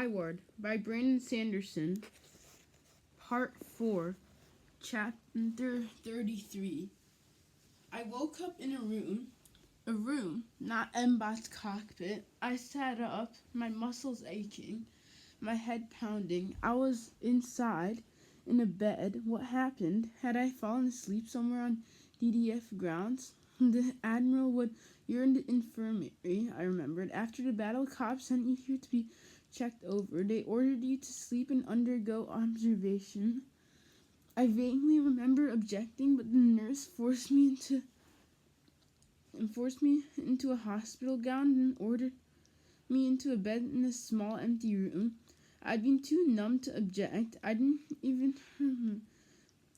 Skyward by Brandon Sanderson, Part 4, Chapter 33. I woke up in a room, not Mbot's cockpit. I sat up, my muscles aching, my head pounding. I was inside, in a bed. What happened? Had I fallen asleep somewhere on DDF grounds? The Admiral you're in the infirmary, I remembered. After the battle, cops sent you here to be checked over. They ordered you to sleep and undergo observation. I vaguely remember objecting, but the nurse forced me into a hospital gown and ordered me into a bed in a small empty room. I'd been too numb to object. I didn't even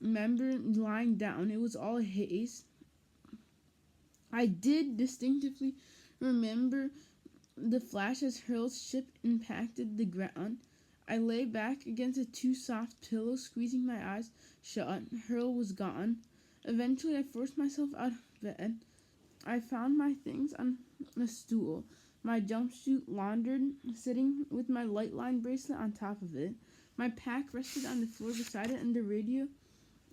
remember lying down. It was all a haze. I did distinctively remember the flash as Hurl's ship impacted the ground. I lay back against a too soft pillow, squeezing my eyes shut. Hurl was gone. Eventually, I forced myself out of bed. I found my things on a stool, my jumpsuit laundered, sitting with my light line bracelet on top of it. My pack rested on the floor beside it, and the radio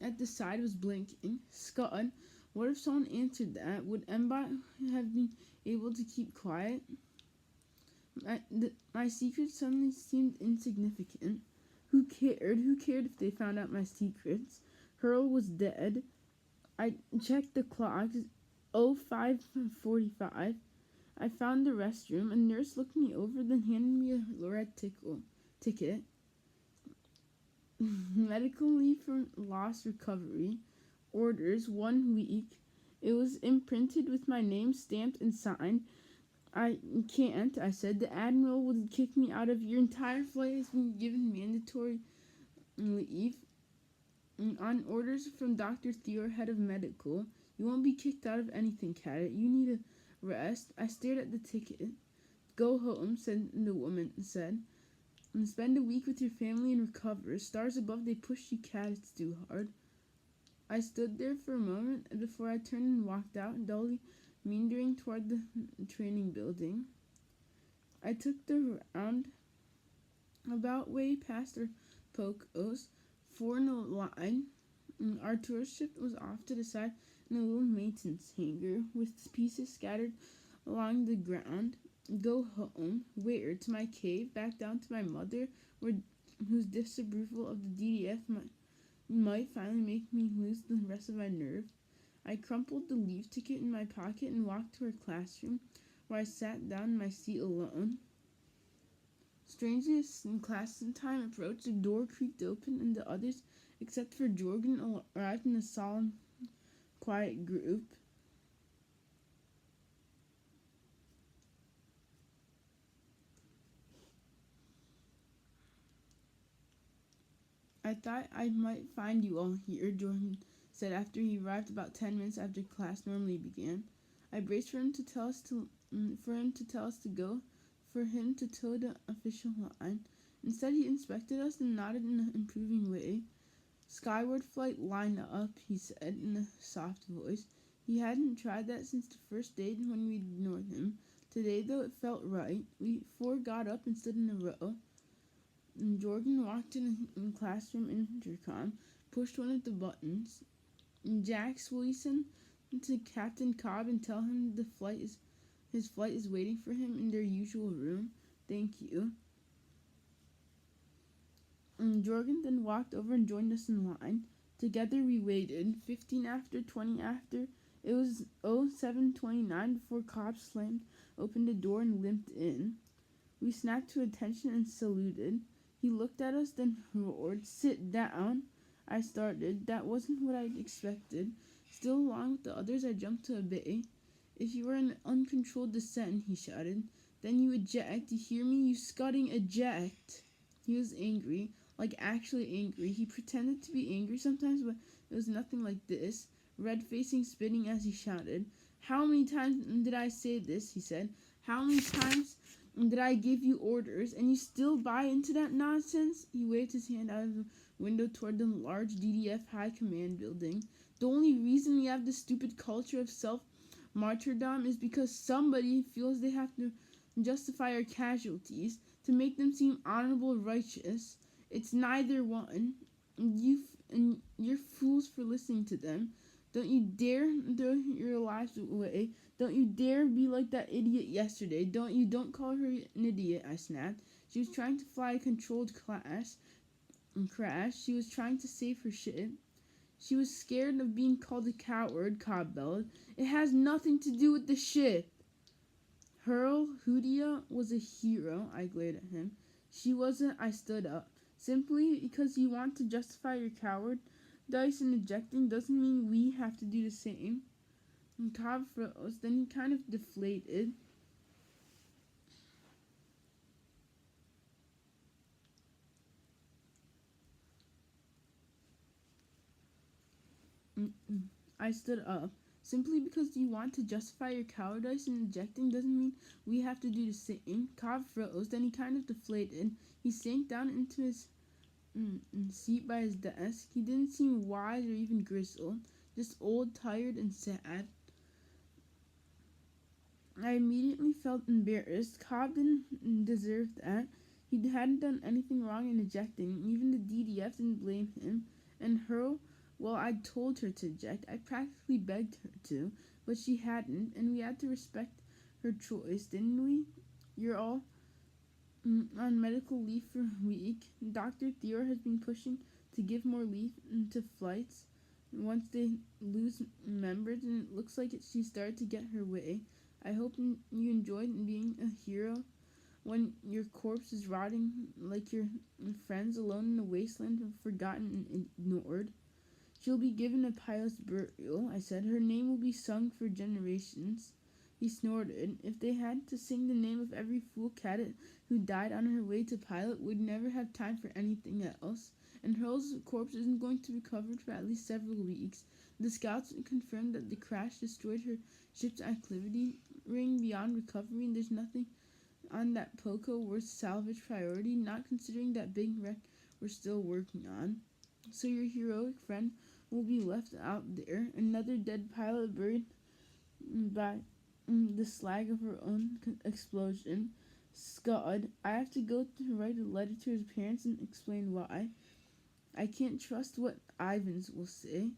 at the side was blinking. Scud. What if someone answered that? Would Mbot have been able to keep quiet? My secrets suddenly seemed insignificant. Who cared? Who cared if they found out my secrets? Hurl was dead. I checked the clocks. 05:45. I found the restroom. A nurse looked me over, then handed me a red ticket. Medical leave for lost recovery. Orders 1 week. It was imprinted with my name stamped and signed. I can't, I said. The Admiral would kick me out of your entire flight has been given mandatory leave. On orders from Dr. Theo, head of medical. You won't be kicked out of anything, Cadet. You need a rest. I stared at the ticket. Go home, the woman said, and spend a week with your family and recover. Stars above, they pushed you cadets too hard. I stood there for a moment before I turned and walked out, dully meandering toward the training building. I took the roundabout way past our Pocos, 4 in a line. Our tourist ship was off to the side in a little maintenance hangar, with pieces scattered along the ground. Go home. Where? To my cave? Back down to my mother, whose disapproval of the DDF might finally make me lose the rest of my nerve. I crumpled the leave ticket in my pocket and walked to her classroom, where I sat down in my seat alone. Strangely, as class time approached, the door creaked open, and the others, except for Jorgen, arrived in a solemn, quiet group. I thought I might find you all here, Jorgen said after he arrived about 10 minutes after class normally began. I braced for him to tell us to go, for him to toe the official line. Instead, he inspected us and nodded in an improving way. Skyward flight, line up, he said in a soft voice. He hadn't tried that since the first day when we ignored him. Today, though, it felt right. We 4 got up and stood in a row. And Jorgen walked in the classroom intercom, pushed one of the buttons. Jax, will you send to Captain Cobb and tell him his flight is waiting for him in their usual room? Thank you. And Jorgen then walked over and joined us in line. Together we waited. 15 after, 20 after. It was 07:29 before Cobb slammed open the door and limped in. We snapped to attention and saluted. He looked at us, then roared, "Sit down." I started. That wasn't what I'd expected. Still along with the others, I jumped to obey. "If you are in uncontrolled descent," he shouted, "then you eject. You hear me? You scudding eject." He was angry, like actually angry. He pretended to be angry sometimes, but it was nothing like this. Red-facing, spitting as he shouted. "How many times did I say this?" he said. "How many times did I give you orders, and you still buy into that nonsense?" He waved his hand out of the window toward the large DDF High Command building. "The only reason we have this stupid culture of self-martyrdom is because somebody feels they have to justify our casualties. to make them seem honorable or righteous. It's neither one. And you're fools for listening to them. Don't you dare throw your lives away. Don't you dare be like that idiot yesterday. Don't call her an idiot, I snapped. She was trying to fly a controlled crash. She was trying to save her ship. She was scared of being called a coward, Cobb bellowed. It has nothing to do with the ship. Hurl Hoodia was a hero, I glared at him. She wasn't, I stood up. Simply because you want to justify your cowardice in ejecting doesn't mean we have to do the same. And Cobb froze, then he kind of deflated. I stood up. Simply because you want to justify your cowardice in ejecting doesn't mean we have to do the same. Cobb froze, then he kind of deflated. He sank down into his seat by his desk. He didn't seem wise or even grizzled, just old, tired, and sad. I immediately felt embarrassed. Cobb didn't deserve that. He hadn't done anything wrong in ejecting. Even the DDF didn't blame him. And Hurl, well, I'd told her to eject. I practically begged her to, but she hadn't, and we had to respect her choice, didn't we? You're all on medical leave for a week. Dr. Theor has been pushing to give more leave to flights once they lose members, and it looks like she started to get her way. I hope you enjoyed being a hero when your corpse is rotting like your friends alone in a wasteland forgotten and ignored. She'll be given a pilot's burial, I said. Her name will be sung for generations. He snorted. If they had to sing the name of every fool cadet who died on her way to pilot, we'd never have time for anything else. And Hurl's corpse isn't going to be recovered for at least several weeks. The scouts confirmed that the crash destroyed her ship's activity ring beyond recovery, and there's nothing on that POCO worth salvage priority, not considering that big wreck we're still working on. So your heroic friend will be left out there, another dead pilot buried by the slag of her own explosion. Scud, I have to go to write a letter to his parents and explain why. I can't trust what Ivans will say.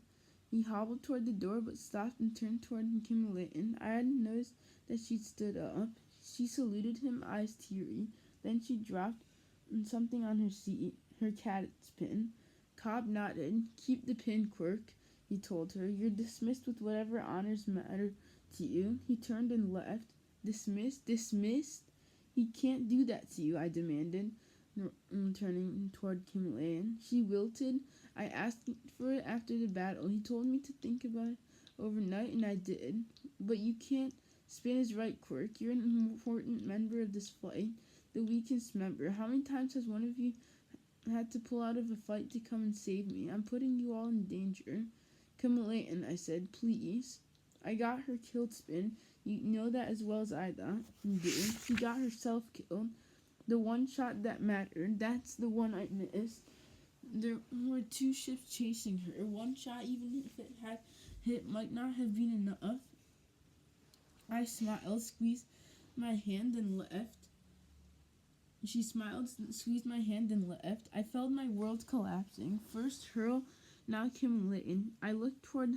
He hobbled toward the door but stopped and turned toward Kim Layton. I hadn't noticed that she'd stood up. She saluted him, eyes teary. Then she dropped something on her seat, her cadet's pin. Cobb nodded. Keep the pin, Quirk, he told her. You're dismissed with whatever honors matter to you. He turned and left. Dismissed? Dismissed? He can't do that to you, I demanded, turning toward Kim Layton. She wilted. I asked for it after the battle. He told me to think about it overnight, and I did. But you can't spin his right, Quirk. You're an important member of this flight, the weakest member. How many times has one of you had to pull out of a fight to come and save me? I'm putting you all in danger. Come Layton, I said, please. I got her killed, Spin. You know that as well as I do. She got herself killed. The one shot that mattered, that's the one I missed. There were two ships chasing her. One shot, even if it had hit, might not have been enough. I smiled, squeezed my hand, and left. She smiled, squeezed my hand, and left. I felt my world collapsing. First Hurl, now Kim Layton. I looked toward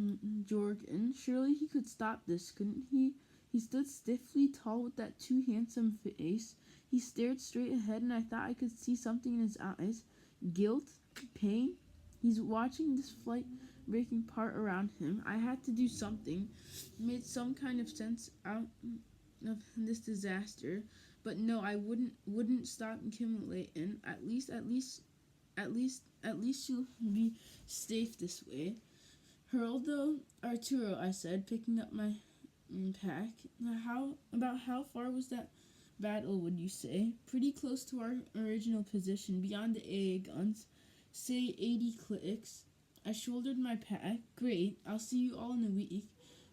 Jorgen. Surely he could stop this, couldn't he? He stood stiffly tall with that too handsome face. He stared straight ahead, and I thought I could see something in his eyes. Guilt? Pain? He's watching this flight-breaking part around him. I had to do something. Made some kind of sense out of this disaster. But no, I wouldn't stop Kim Layton. At least she'll be safe this way. Hurl, though? Arturo, I said, picking up my pack. How far was that battle, would you say? Pretty close to our original position, beyond the AA guns. Say 80 clicks. I shouldered my pack. Great, I'll see you all in a week.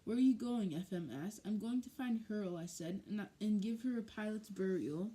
Where are you going? FM asked. I'm going to find Hurl, I said, and give her a pilot's burial.